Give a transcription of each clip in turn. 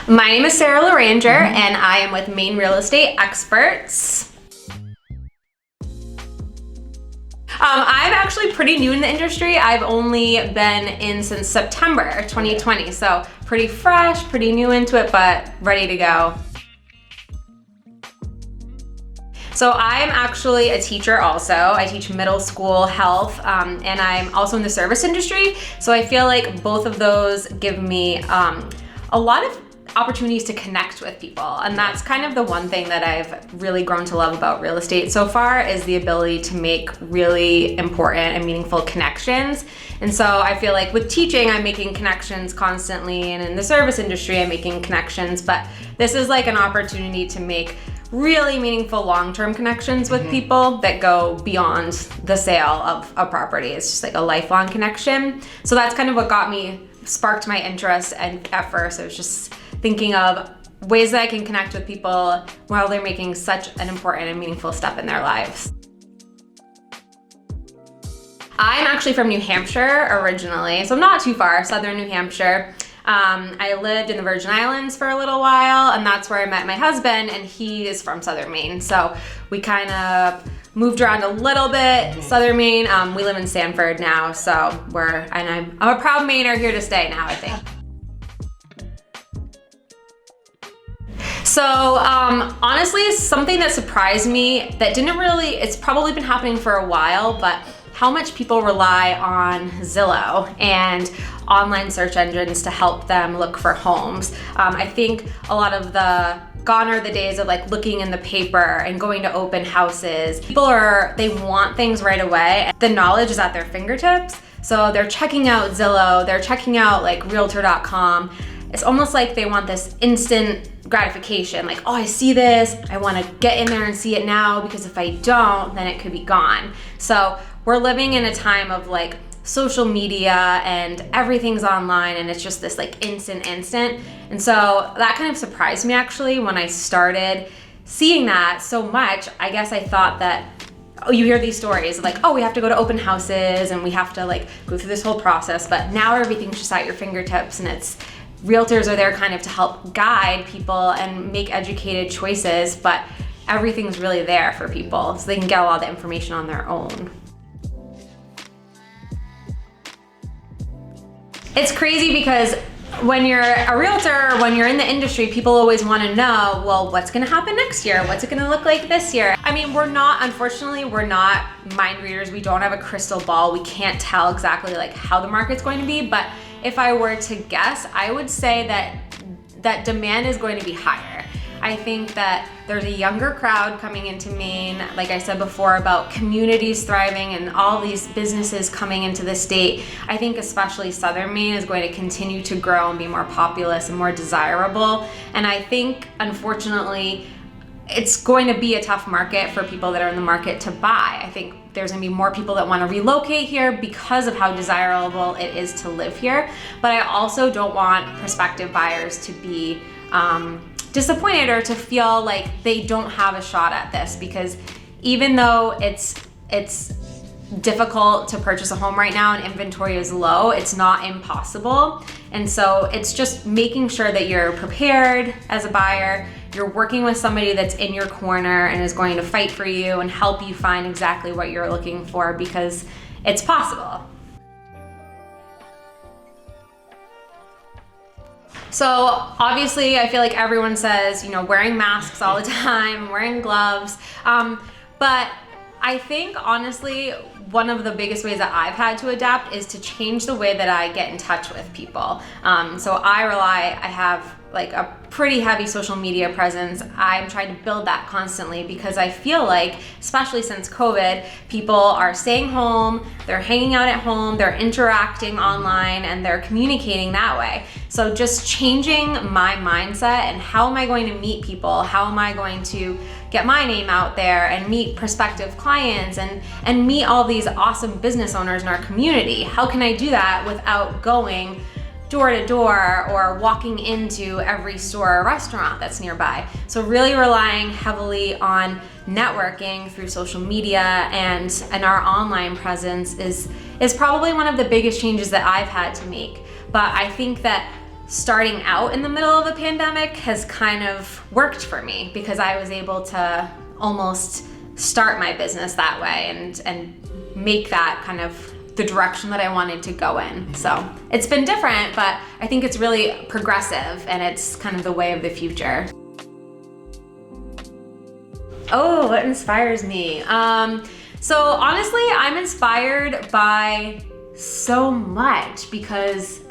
My name is Sarah Loranger, and I am with Maine Real Estate Experts. I'm actually pretty new in the industry. I've only been in since September 2020, so pretty fresh, pretty new into it, but ready to go. So I'm actually a teacher also. I teach middle school health, and I'm also in the service industry. So I feel like both of those give me a lot of opportunities to connect with people. And that's kind of the one thing that I've really grown to love about real estate so far is the ability to make really important and meaningful connections. And so I feel like with teaching, I'm making connections constantly, and in the service industry, I'm making connections, but this is like an opportunity to make really meaningful long-term connections with people that go beyond the sale of a property. It's just like a lifelong connection. So that's kind of what sparked my interest, and at first I was just thinking of ways that I can connect with people while they're making such an important and meaningful step in their lives. I'm actually from New Hampshire originally, so I'm not too far, southern New Hampshire. I lived in the Virgin Islands for a little while, and that's where I met my husband, and he is from southern Maine. So we kind of moved around a little bit, southern Maine. We live in Sanford now, so I'm a proud Mainer, here to stay now, I think. So honestly, something that surprised me that it's probably been happening for a while, but how much people rely on Zillow and online search engines to help them look for homes. I think a lot of gone are the days of like looking in the paper and going to open houses. They want things right away. The knowledge is at their fingertips. So they're checking out Zillow, they're checking out like realtor.com. It's almost like they want this instant gratification. Like, oh, I see this, I wanna get in there and see it now, because if I don't, then it could be gone. So we're living in a time of like social media and everything's online, and it's just this like instant. And so that kind of surprised me actually when I started seeing that so much. I guess I thought that, you hear these stories like, we have to go to open houses and we have to like go through this whole process, but now everything's just at your fingertips, and realtors are there kind of to help guide people and make educated choices, but everything's really there for people so they can get a lot of the information on their own. It's crazy because when you're a realtor, when you're in the industry, people always want to know, well, what's going to happen next year? What's it going to look like this year? I mean, unfortunately, we're not mind readers. We don't have a crystal ball. We can't tell exactly like how the market's going to be. But if I were to guess, I would say that demand is going to be higher. I think that there's a younger crowd coming into Maine, like I said before, about communities thriving and all these businesses coming into the state. I think especially southern Maine is going to continue to grow and be more populous and more desirable. And I think, unfortunately, it's going to be a tough market for people that are in the market to buy. I think there's gonna be more people that wanna relocate here because of how desirable it is to live here. But I also don't want prospective buyers to be disappointed or to feel like they don't have a shot at this, because even though it's difficult to purchase a home right now and inventory is low, it's not impossible. And so it's just making sure that you're prepared as a buyer, you're working with somebody that's in your corner and is going to fight for you and help you find exactly what you're looking for, because it's possible. So obviously, I feel like everyone says, wearing masks all the time, wearing gloves. But I think honestly, one of the biggest ways that I've had to adapt is to change the way that I get in touch with people. So I have like a pretty heavy social media presence. I'm trying to build that constantly, because I feel like, especially since COVID, people are staying home, they're hanging out at home, they're interacting online, and they're communicating that way. So just changing my mindset and how am I going to meet people? How am I going to get my name out there and meet prospective clients and meet all these awesome business owners in our community? How can I do that without going door to door or walking into every store or restaurant that's nearby? So really relying heavily on networking through social media and our online presence is probably one of the biggest changes that I've had to make. But I think that starting out in the middle of a pandemic has kind of worked for me because I was able to almost start my business that way and make that kind of the direction that I wanted to go in. So it's been different, but I think it's really progressive and it's kind of the way of the future. Oh, what inspires me? So honestly, I'm inspired by so much because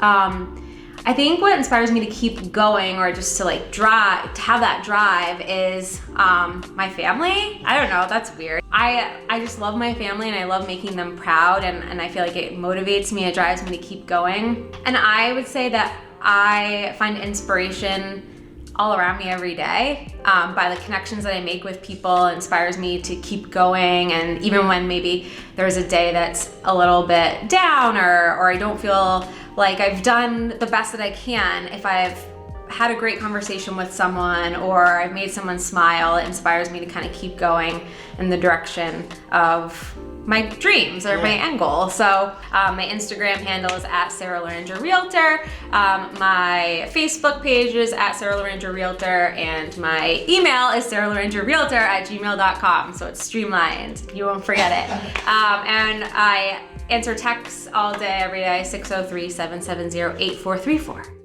I think what inspires me to keep going or just to like to have that drive is my family. I don't know, that's weird. I just love my family and I love making them proud and I feel like it motivates me, it drives me to keep going. And I would say that I find inspiration all around me every day by the connections that I make with people. It inspires me to keep going, and even when maybe there's a day that's a little bit down or I don't feel like I've done the best that I can, if I've had a great conversation with someone or I've made someone smile, it inspires me to kind of keep going in the direction of my dreams or my end goal. So my Instagram handle is at Sarah Loranger Realtor. My Facebook page is at Sarah Loranger Realtor, and my email is sarahlorangerrealtor@gmail.com. So it's streamlined. You won't forget it. And I answer texts all day, every day, 603-770-8434.